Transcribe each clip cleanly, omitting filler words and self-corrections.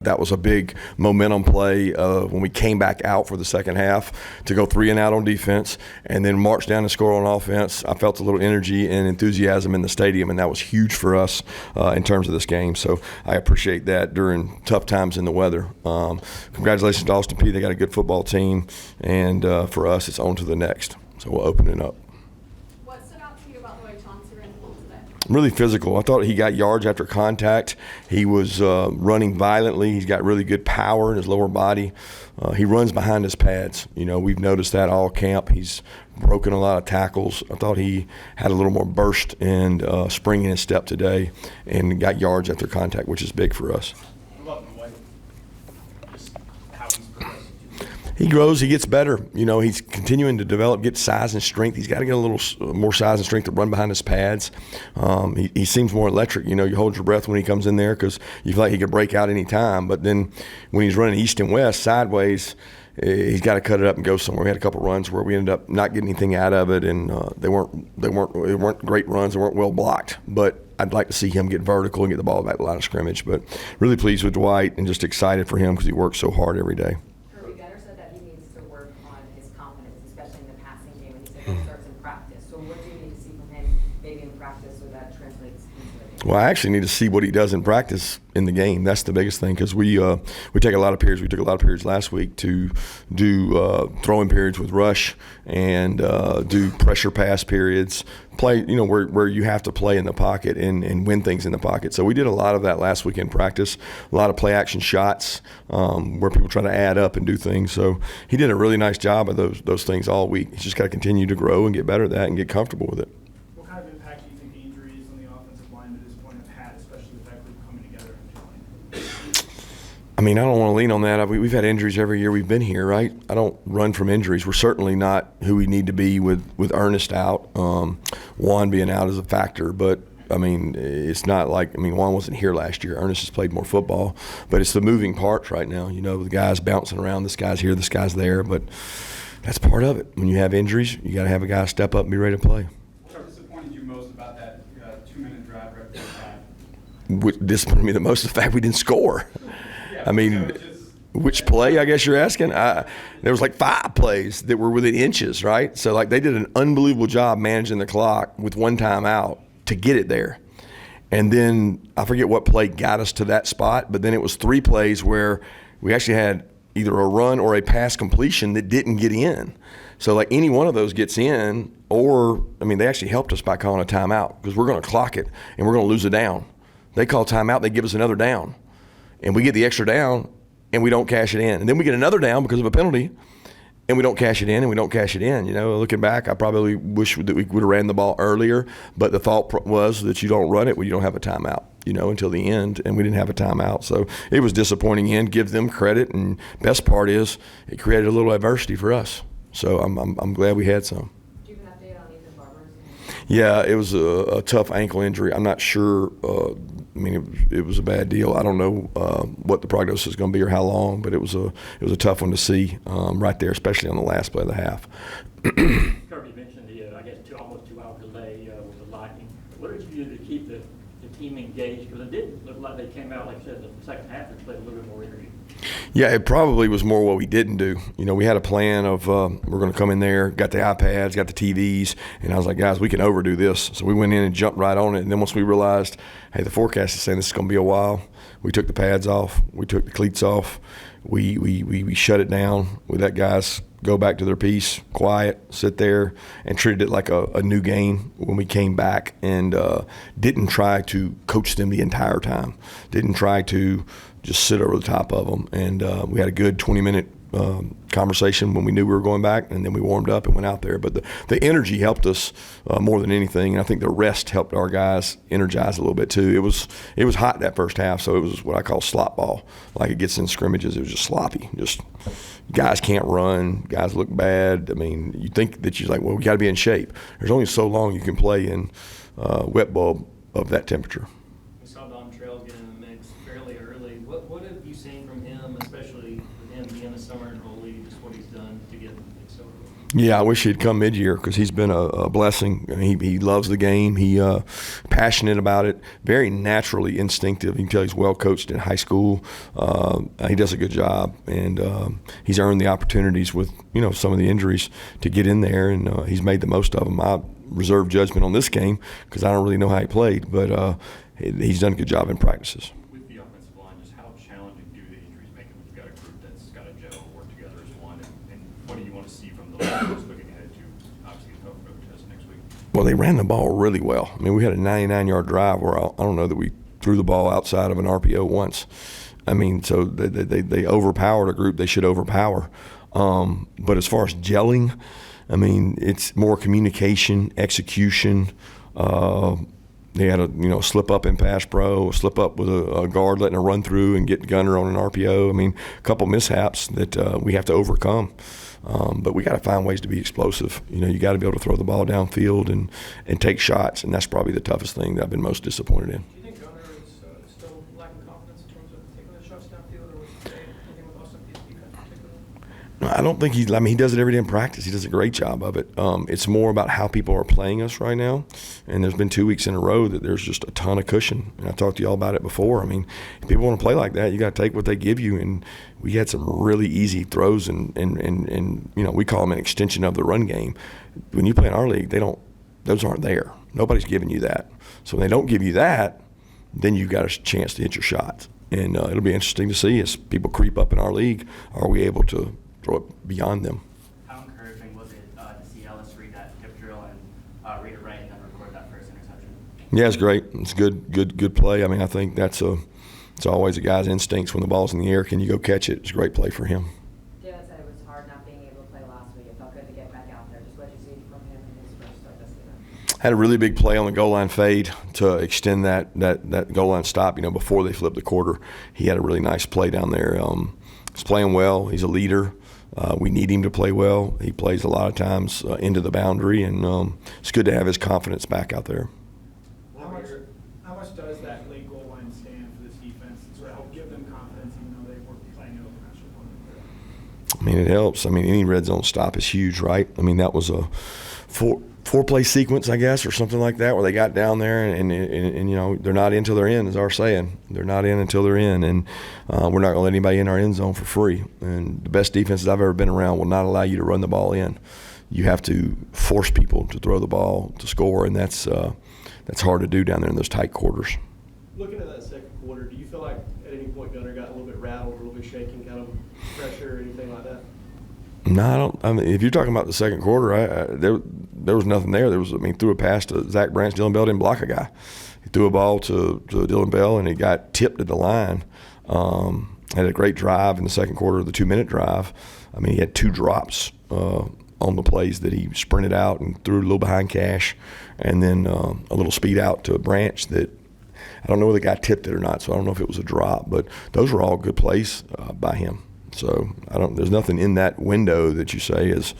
That was a big momentum play when we came back out for the second half to go 3 and out on defense and then march down and score on offense. I felt a little energy and enthusiasm in the stadium, and that was huge for us in terms of this game. So I appreciate that during tough times in the weather. Congratulations to Austin Peay. They got a good football team, and for us, it's on to the next. So we'll open it up. Really physical. I thought he got yards after contact. He was running violently. He's got really good power in his lower body. He runs behind his pads. You know, we've noticed that all camp. He's broken a lot of tackles. I thought he had a little more burst and spring in his step today and got yards after contact, which is big for us. He grows, he gets better. You know, he's continuing to develop, get size and strength. He's got to get a little more size and strength to run behind his pads. He seems more electric. You know, you hold your breath when he comes in there because you feel like he could break out any time. But then when he's running east and west sideways, he's got to cut it up and go somewhere. We had a couple runs where we ended up not getting anything out of it, and they weren't great runs. They weren't well blocked. But I'd like to see him get vertical and get the ball back to the line of scrimmage. But really pleased with Dwight and just excited for him because he works so hard every day. Gunner said that he needs to work on his confidence, especially in the passing game, and he said he starts in practice. So what do you need to see from him maybe in practice so that translates into the game? Well, I actually need to see what he does in practice in the game. That's the biggest thing because we take a lot of periods. We took a lot of periods last week to do throwing periods with rush and do pressure pass periods. Play, you know, where you have to play in the pocket and win things in the pocket. So we did a lot of that last week in practice, a lot of play action shots where people try to add up and do things. So he did a really nice job of those things all week. He's just got to continue to grow and get better at that and get comfortable with it. What kind of impact do you think the injuries on the offensive line to this point have had, especially the fact that coming together and gelling? I mean, I don't want to lean on that. We've had injuries every year we've been here, right? I don't run from injuries. We're certainly not who we need to be with Ernest out. Juan being out is a factor, but I mean, it's not like, Juan wasn't here last year. Ernest has played more football, but it's the moving parts right now. You know, the guys bouncing around, this guy's here, this guy's there, but that's part of it. When you have injuries, you got to have a guy step up and be ready to play. What disappointed you most about that 2-minute drive right before time? What disappointed me the most is the fact we didn't score. I mean, which play, I guess you're asking? There was like 5 plays that were within inches, right? So, like, they did an unbelievable job managing the clock with 1 timeout to get it there. And then I forget what play got us to that spot, but then it was 3 plays where we actually had either a run or a pass completion that didn't get in. So, like, any one of those gets in or, they actually helped us by calling a timeout because we're going to clock it and we're going to lose a down. They call timeout, they give us another down. And we get the extra down, and we don't cash it in. And then we get another down because of a penalty, and we don't cash it in, and we don't cash it in. You know, looking back, I probably wish that we would have ran the ball earlier, but the thought was that you don't run it when you don't have a timeout, you know, until the end, and we didn't have a timeout. So it was disappointing and give them credit, and best part is it created a little adversity for us. So I'm glad we had some. Do you have an update on Ethan Barber's? Yeah, it was a tough ankle injury. I'm not sure. It was a bad deal. I don't know what the prognosis is going to be or how long, but it was a tough one to see right there, especially on the last play of the half. Kirby mentioned almost 2-hour delay with the Lightning. What did you do to keep the team engaged? Because it did look like they came out, like I said, in the second half and played a little bit more energy. Yeah, it probably was more what we didn't do. You know, we had a plan of we're going to come in there, got the iPads, got the TVs, and I was like, guys, we can overdo this. So we went in and jumped right on it. And then once we realized, hey, the forecast is saying this is going to be a while, we took the pads off, we took the cleats off, we shut it down. We let guys go back to their piece, quiet, sit there, and treated it like a new game when we came back, and didn't try to coach them the entire time. Didn't try to just sit over the top of them. And we had a good 20-minute conversation when we knew we were going back, and then we warmed up and went out there. But the energy helped us more than anything, and I think the rest helped our guys energize a little bit too. It was hot that first half, so it was what I call slop ball. Like it gets in scrimmages, it was just sloppy. Just guys can't run, guys look bad. You think that you're like, well, we got to be in shape. There's only so long you can play in wet bulb of that temperature. We saw Don Trail get in the mix fairly early. What have you seen from him, especially with him being a summer enrollee, just what he's done to get accelerated? Yeah, I wish he'd come mid-year because he's been a blessing. He loves the game. He passionate about it. Very naturally instinctive. You can tell he's well coached in high school. He does a good job, and he's earned the opportunities with some of the injuries to get in there, and he's made the most of them. I reserve judgment on this game because I don't really know how he played, but he's done a good job in practices. With the offensive line, just how challenging do the injuries make it when you've got a group that's got to gel, work together as one, and what do you want to see from the players looking ahead to obviously the tough road test next week? Well, they ran the ball really well. I mean, we had a 99-yard drive where I don't know that we threw the ball outside of an RPO once. I mean, so they overpowered a group they should overpower. But as far as gelling, I mean, it's more communication, execution. They had a slip up in pass pro, a slip up with a guard letting a run through and get Gunner on an RPO. I mean, a couple mishaps that we have to overcome. But we got to find ways to be explosive. You got to be able to throw the ball downfield and take shots, and that's probably the toughest thing that I've been most disappointed in. Do you think Gunner is still lacking confidence in terms of taking the shots downfield, or was today anything with Austin Peay's defense particularly? I don't think he does it every day in practice. He does a great job of it. It's more about how people are playing us right now. And there's been 2 weeks in a row that there's just a ton of cushion. And I talked to you all about it before. I mean, if people want to play like that, you got to take what they give you. And we had some really easy throws and we call them an extension of the run game. When you play in our league, those aren't there. Nobody's giving you that. So when they don't give you that, then you've got a chance to hit your shots. And it'll be interesting to see as people creep up in our league, are we able to throw it beyond them. How encouraging was it to see Ellis read that tip drill and read it right and then record that first interception? Yeah, it's great. It's good play. I mean, I think it's always a guy's instincts when the ball's in the air. Can you go catch it? It's a great play for him. Jalen said it was hard not being able to play last week. It felt good to get back out there. Just what you see from him in his first start this season. Had a really big play on the goal line fade to extend that goal line stop. Before they flipped the quarter, he had a really nice play down there. He's playing well. He's a leader. We need him to play well. He plays a lot of times into the boundary, and it's good to have his confidence back out there. How much does that late goal line stand for this defense to sort of help give them confidence, even though they were playing an overmatched opponent? I mean, it helps. I mean, any red zone stop is huge, right? I mean, that was a four-play sequence, I guess, or something like that, where they got down there and they're not in until they're in, is our saying. They're not in until they're in, and we're not going to let anybody in our end zone for free. And the best defenses I've ever been around will not allow you to run the ball in. You have to force people to throw the ball to score, and that's hard to do down there in those tight quarters. Looking at that second quarter, do you feel like at any point Gunner got a little bit rattled, a little bit shaking, kind of pressure or anything like that? No, I don't. I mean, if you're talking about the second quarter, there was nothing there. Threw a pass to Zach Branch. Dylan Bell didn't block a guy. He threw a ball to Dylan Bell, and it got tipped at the line. Had a great drive in the second quarter, the 2-minute drive. I mean, he had 2 drops on the plays that he sprinted out and threw a little behind cash, and then a little speed out to Branch that I don't know whether the guy tipped it or not, so I don't know if it was a drop. But those were all good plays by him. So there's nothing in that window that you say is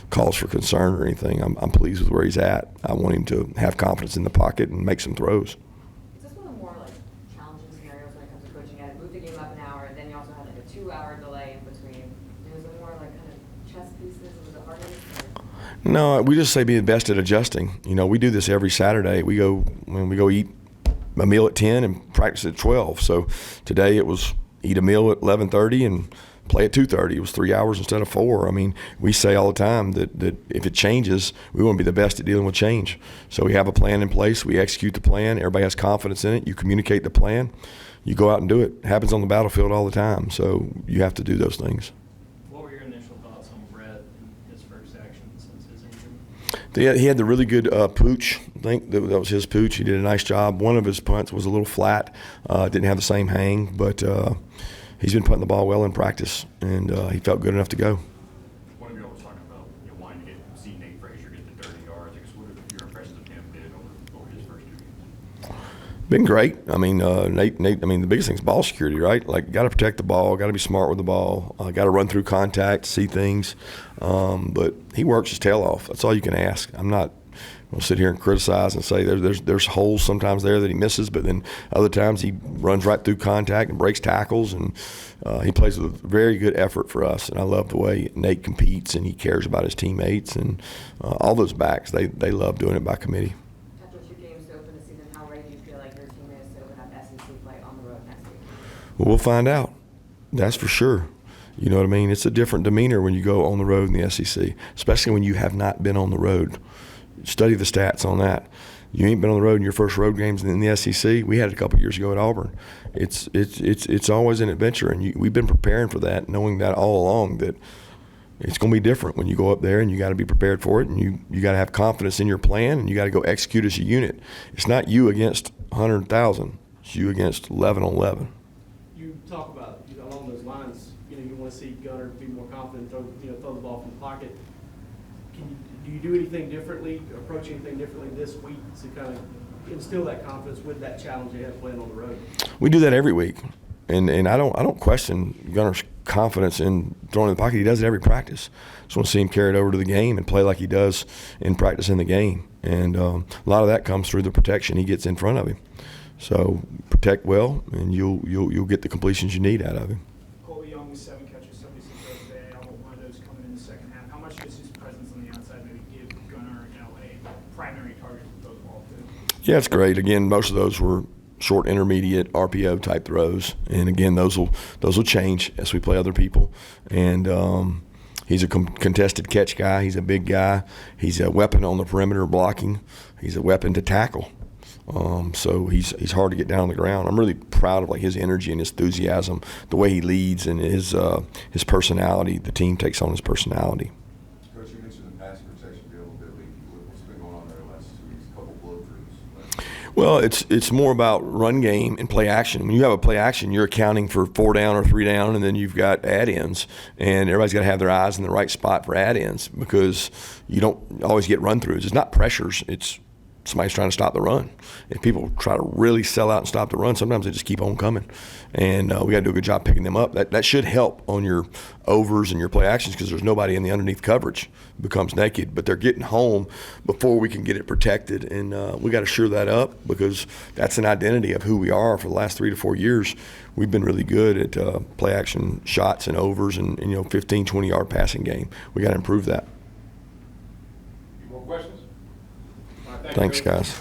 cause for concern or anything. I'm pleased with where he's at. I want him to have confidence in the pocket and make some throws. Is this one of the more challenging scenarios when it comes to coaching? You moved the game up an hour, and then you also had a 2-hour delay in between. Was it more kind of chess pieces? Was it harder? No, we just say be the best at adjusting. We do this every Saturday. We go eat a meal at 10 and practice at 12. So today it was eat a meal at 11:30 and play at 2:30. It was 3 hours instead of 4. I mean, we say all the time that if it changes, we want to be the best at dealing with change. So we have a plan in place. We execute the plan. Everybody has confidence in it. You communicate the plan. You go out and do it. It happens on the battlefield all the time. So you have to do those things. What were your initial thoughts on Brett and his first action since his injury? He had the really good pooch. I think that was his pooch. He did a nice job. One of his punts was a little flat. Didn't have the same hang, but he's been putting the ball well in practice, and he felt good enough to go. One of you all was talking about wanting to see Nate Frazier get the 30 yards. I guess what have your impressions of him been over his first 2 games? Been great. I mean, Nate. I mean, the biggest thing is ball security, right? Like, got to protect the ball, got to be smart with the ball, got to run through contact, see things. But he works his tail off. That's all you can ask. I'm not we'll sit here and criticize and say there's holes sometimes there that he misses, but then other times he runs right through contact and breaks tackles, and he plays with very good effort for us. And I love the way Nate competes, and he cares about his teammates, and all those backs, they love doing it by committee. After 2 games to open the season, how ready do you feel like your team is to open up SEC play on the road next week? Well, we'll find out. That's for sure. You know what I mean? It's a different demeanor when you go on the road in the SEC, especially when you have not been on the road. Study the stats on that. You ain't been on the road in your first road games in the SEC. We had it a couple years ago at Auburn. It's always an adventure, and we've been preparing for that, knowing that all along that it's going to be different when you go up there, and you got to be prepared for it, and you got to have confidence in your plan, and you got to go execute as a unit. It's not you against 100,000. It's you against 11 on 11. You talk about, along those lines, you want to see Gunner be more confident, throw the ball from the pocket. Do you do anything differently, approach anything differently this week to kind of instill that confidence with that challenge they have playing on the road? We do that every week, and I don't question Gunner's confidence in throwing in the pocket. He does it every practice. Just want to see him carry it over to the game and play like he does in practice in the game. And a lot of that comes through the protection he gets in front of him. So protect well, and you'll get the completions you need out of him. Colby Young with 7 catches, 76 yards today. I want one of those coming in the second half. How much does his presence on the outside maybe give Gunner, a primary target to throw the ball to? Yeah, it's great. Again, most of those were short, intermediate, RPO type throws, and again, those will change as we play other people. And he's a contested catch guy. He's a big guy. He's a weapon on the perimeter blocking. He's a weapon to tackle. So he's hard to get down on the ground. I'm really proud of his energy and his enthusiasm, the way he leads, and his personality. The team takes on his personality. Coach, you mentioned the pass protection being a little bit leaky. What's been going on there the last 2 weeks? A couple blow-throughs. Well, it's more about run game and play action. When you have a play action, you're accounting for 4 down or 3 down, and then you've got add-ins, and everybody's got to have their eyes in the right spot for add-ins because you don't always get run-throughs. It's not pressures. It's somebody's trying to stop the run. If people try to really sell out and stop the run, sometimes they just keep on coming. And we got to do a good job picking them up. That should help on your overs and your play actions because there's nobody in the underneath coverage. It becomes naked. But they're getting home before we can get it protected. And we got to shore that up because that's an identity of who we are for the last 3 to 4 years. We've been really good at play action shots and overs and 15, 20-yard passing game. We got to improve that. Any more questions? All right, Thanks, guys.